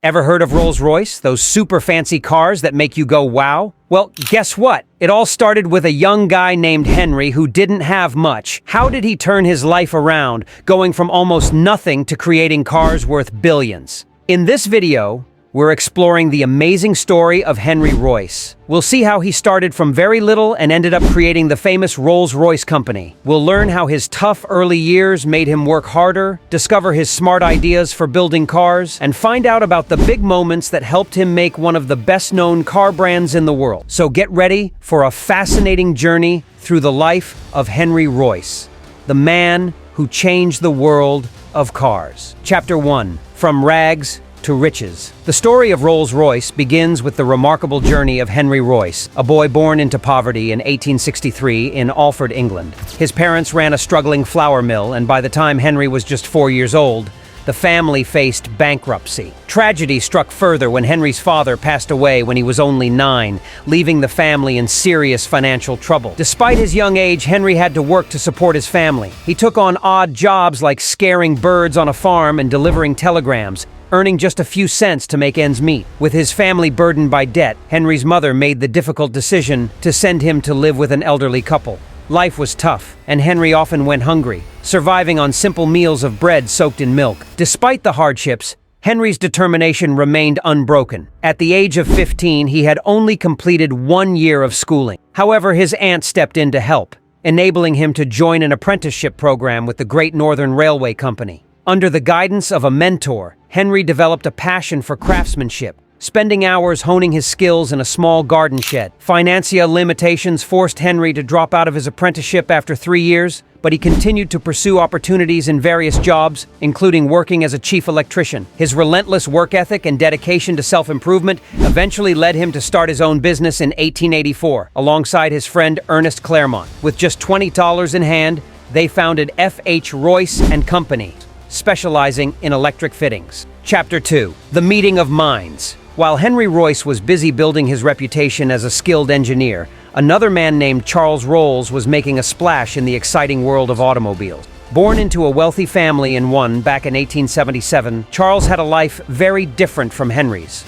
Ever heard of Rolls-Royce, those super fancy cars that make you go wow? Well, guess what? It all started with a young guy named Henry who didn't have much. How did he turn his life around, going from almost nothing to creating cars worth billions? In this video, we're exploring the amazing story of Henry Royce. We'll see how he started from very little and ended up creating the famous Rolls-Royce company. We'll learn how his tough early years made him work harder, discover his smart ideas for building cars, and find out about the big moments that helped him make one of the best-known car brands in the world. So get ready for a fascinating journey through the life of Henry Royce, the man who changed the world of cars. Chapter 1. From Rags to Riches. The story of Rolls-Royce begins with the remarkable journey of Henry Royce, a boy born into poverty in 1863 in Alford, England. His parents ran a struggling flour mill, and by the time Henry was just 4 years old, the family faced bankruptcy. Tragedy struck further when Henry's father passed away when he was only 9, leaving the family in serious financial trouble. Despite his young age, Henry had to work to support his family. He took on odd jobs like scaring birds on a farm and delivering telegrams, earning just a few cents to make ends meet. With his family burdened by debt, Henry's mother made the difficult decision to send him to live with an elderly couple. Life was tough, and Henry often went hungry, surviving on simple meals of bread soaked in milk. Despite the hardships, Henry's determination remained unbroken. At the age of 15, he had only completed 1 year of schooling. However, his aunt stepped in to help, enabling him to join an apprenticeship program with the Great Northern Railway Company. Under the guidance of a mentor, Henry developed a passion for craftsmanship, spending hours honing his skills in a small garden shed. Financial limitations forced Henry to drop out of his apprenticeship after 3 years, but he continued to pursue opportunities in various jobs, including working as a chief electrician. His relentless work ethic and dedication to self-improvement eventually led him to start his own business in 1884, alongside his friend Ernest Claremont. With just $20 in hand, they founded F.H. Royce and Company, specializing in electric fittings. Chapter 2. The Meeting of Minds. While Henry Royce was busy building his reputation as a skilled engineer, another man named Charles Rolls was making a splash in the exciting world of automobiles. Born into a wealthy family back in 1877, Charles had a life very different from Henry's.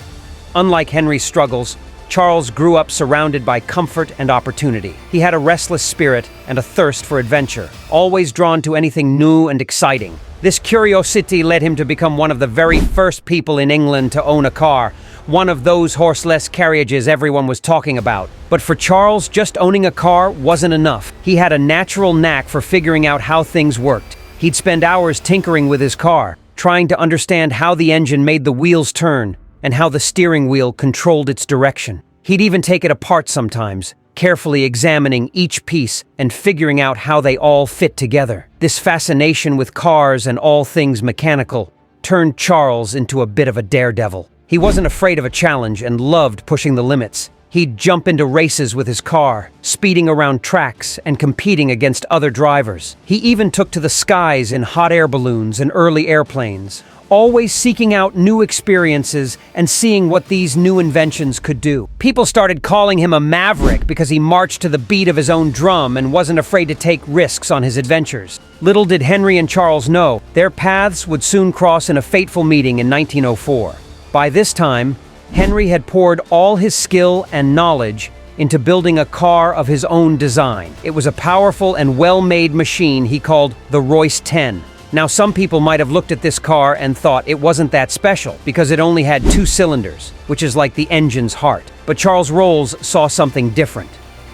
Unlike Henry's struggles, Charles grew up surrounded by comfort and opportunity. He had a restless spirit and a thirst for adventure, always drawn to anything new and exciting. This curiosity led him to become one of the very first people in England to own a car, one of those horseless carriages everyone was talking about. But for Charles, just owning a car wasn't enough. He had a natural knack for figuring out how things worked. He'd spend hours tinkering with his car, trying to understand how the engine made the wheels turn and how the steering wheel controlled its direction. He'd even take it apart sometimes, carefully examining each piece and figuring out how they all fit together. This fascination with cars and all things mechanical turned Charles into a bit of a daredevil. He wasn't afraid of a challenge and loved pushing the limits. He'd jump into races with his car, speeding around tracks and competing against other drivers. He even took to the skies in hot air balloons and early airplanes, always seeking out new experiences and seeing what these new inventions could do. People started calling him a maverick because he marched to the beat of his own drum and wasn't afraid to take risks on his adventures. Little did Henry and Charles know, their paths would soon cross in a fateful meeting in 1904. By this time, Henry had poured all his skill and knowledge into building a car of his own design. It was a powerful and well-made machine he called the Royce 10. Now, some people might have looked at this car and thought it wasn't that special because it only had 2 cylinders, which is like the engine's heart. But Charles Rolls saw something different.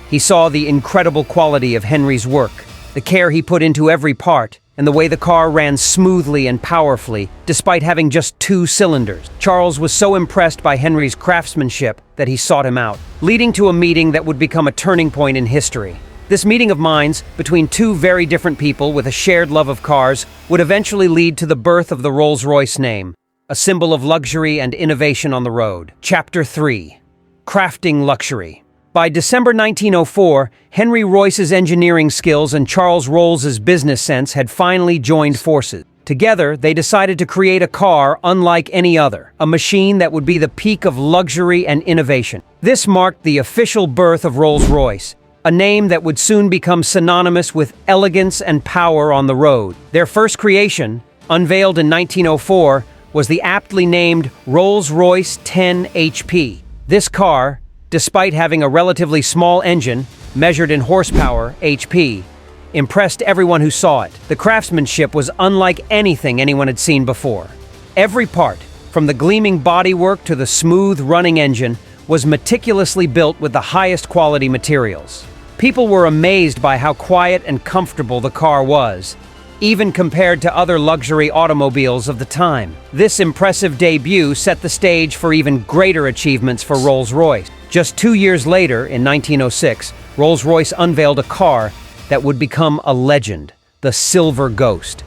He saw the incredible quality of Henry's work, the care he put into every part, and the way the car ran smoothly and powerfully, despite having just 2 cylinders. Charles was so impressed by Henry's craftsmanship that he sought him out, leading to a meeting that would become a turning point in history. This meeting of minds between 2 very different people with a shared love of cars would eventually lead to the birth of the Rolls-Royce name, a symbol of luxury and innovation on the road. Chapter 3. Crafting Luxury. By December 1904, Henry Royce's engineering skills and Charles Rolls's business sense had finally joined forces. Together, they decided to create a car unlike any other, a machine that would be the peak of luxury and innovation. This marked the official birth of Rolls-Royce, a name that would soon become synonymous with elegance and power on the road. Their first creation, unveiled in 1904, was the aptly named Rolls-Royce 10 HP. This car, despite having a relatively small engine, measured in horsepower, HP, impressed everyone who saw it. The craftsmanship was unlike anything anyone had seen before. Every part, from the gleaming bodywork to the smooth-running engine, was meticulously built with the highest quality materials. People were amazed by how quiet and comfortable the car was, even compared to other luxury automobiles of the time. This impressive debut set the stage for even greater achievements for Rolls-Royce. Just 2 years later, in 1906, Rolls-Royce unveiled a car that would become a legend, the Silver Ghost.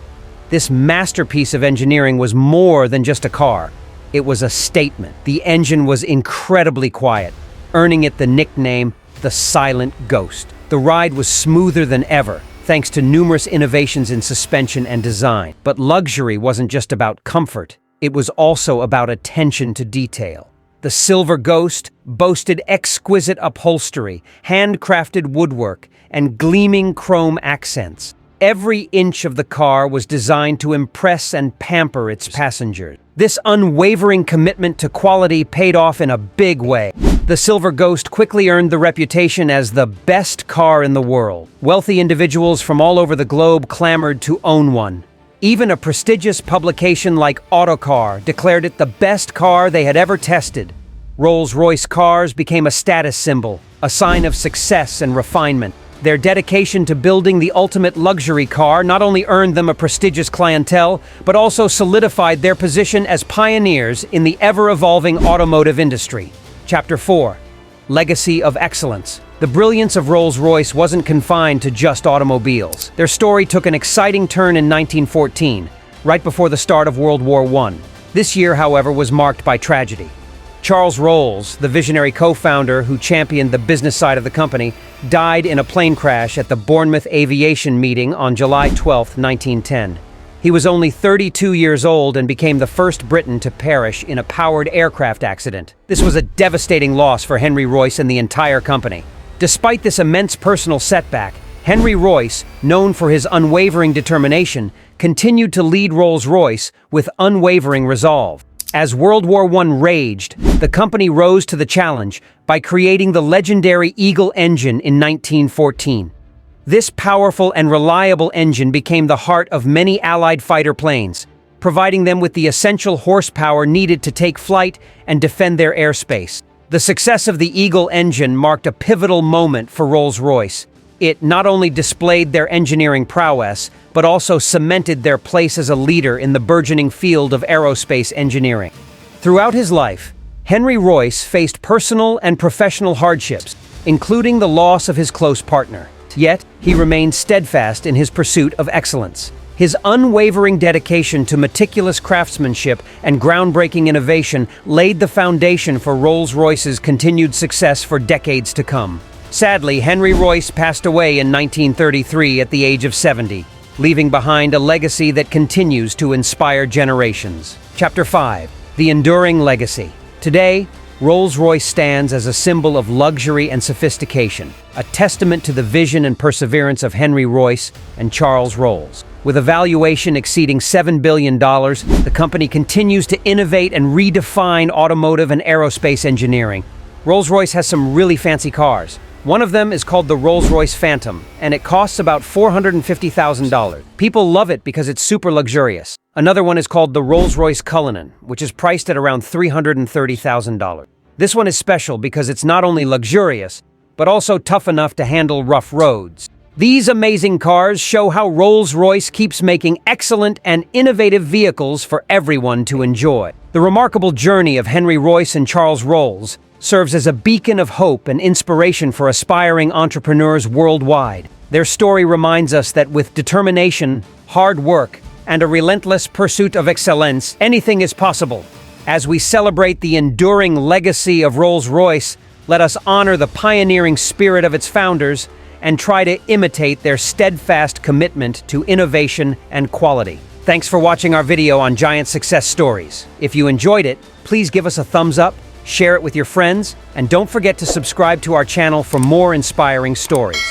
This masterpiece of engineering was more than just a car. It was a statement. The engine was incredibly quiet, earning it the nickname, the Silent Ghost. The ride was smoother than ever, thanks to numerous innovations in suspension and design. But luxury wasn't just about comfort. It was also about attention to detail. The Silver Ghost boasted exquisite upholstery, handcrafted woodwork, and gleaming chrome accents. Every inch of the car was designed to impress and pamper its passengers. This unwavering commitment to quality paid off in a big way. The Silver Ghost quickly earned the reputation as the best car in the world. Wealthy individuals from all over the globe clamored to own one. Even a prestigious publication like Autocar declared it the best car they had ever tested. Rolls-Royce cars became a status symbol, a sign of success and refinement. Their dedication to building the ultimate luxury car not only earned them a prestigious clientele, but also solidified their position as pioneers in the ever-evolving automotive industry. Chapter 4. Legacy of Excellence. The brilliance of Rolls-Royce wasn't confined to just automobiles. Their story took an exciting turn in 1914, right before the start of World War I. This year, however, was marked by tragedy. Charles Rolls, the visionary co-founder who championed the business side of the company, died in a plane crash at the Bournemouth Aviation Meeting on July 12, 1910. He was only 32 years old and became the first Briton to perish in a powered aircraft accident. This was a devastating loss for Henry Royce and the entire company. Despite this immense personal setback, Henry Royce, known for his unwavering determination, continued to lead Rolls-Royce with unwavering resolve. As World War I raged, the company rose to the challenge by creating the legendary Eagle engine in 1914. This powerful and reliable engine became the heart of many Allied fighter planes, providing them with the essential horsepower needed to take flight and defend their airspace. The success of the Eagle engine marked a pivotal moment for Rolls-Royce. It not only displayed their engineering prowess, but also cemented their place as a leader in the burgeoning field of aerospace engineering. Throughout his life, Henry Royce faced personal and professional hardships, including the loss of his close partner. Yet, he remained steadfast in his pursuit of excellence. His unwavering dedication to meticulous craftsmanship and groundbreaking innovation laid the foundation for Rolls-Royce's continued success for decades to come. Sadly, Henry Royce passed away in 1933 at the age of 70, leaving behind a legacy that continues to inspire generations. Chapter 5. The Enduring Legacy. Today, Rolls-Royce stands as a symbol of luxury and sophistication, a testament to the vision and perseverance of Henry Royce and Charles Rolls. With a valuation exceeding $7 billion, the company continues to innovate and redefine automotive and aerospace engineering. Rolls-Royce has some really fancy cars. One of them is called the Rolls-Royce Phantom, and it costs about $450,000. People love it because it's super luxurious. Another one is called the Rolls-Royce Cullinan, which is priced at around $330,000. This one is special because it's not only luxurious, but also tough enough to handle rough roads. These amazing cars show how Rolls-Royce keeps making excellent and innovative vehicles for everyone to enjoy. The remarkable journey of Henry Royce and Charles Rolls serves as a beacon of hope and inspiration for aspiring entrepreneurs worldwide. Their story reminds us that with determination, hard work, and a relentless pursuit of excellence, anything is possible. As we celebrate the enduring legacy of Rolls-Royce, let us honor the pioneering spirit of its founders and try to imitate their steadfast commitment to innovation and quality. Thanks for watching our video on Giant Success Stories. If you enjoyed it, please give us a thumbs up, share it with your friends, and don't forget to subscribe to our channel for more inspiring stories.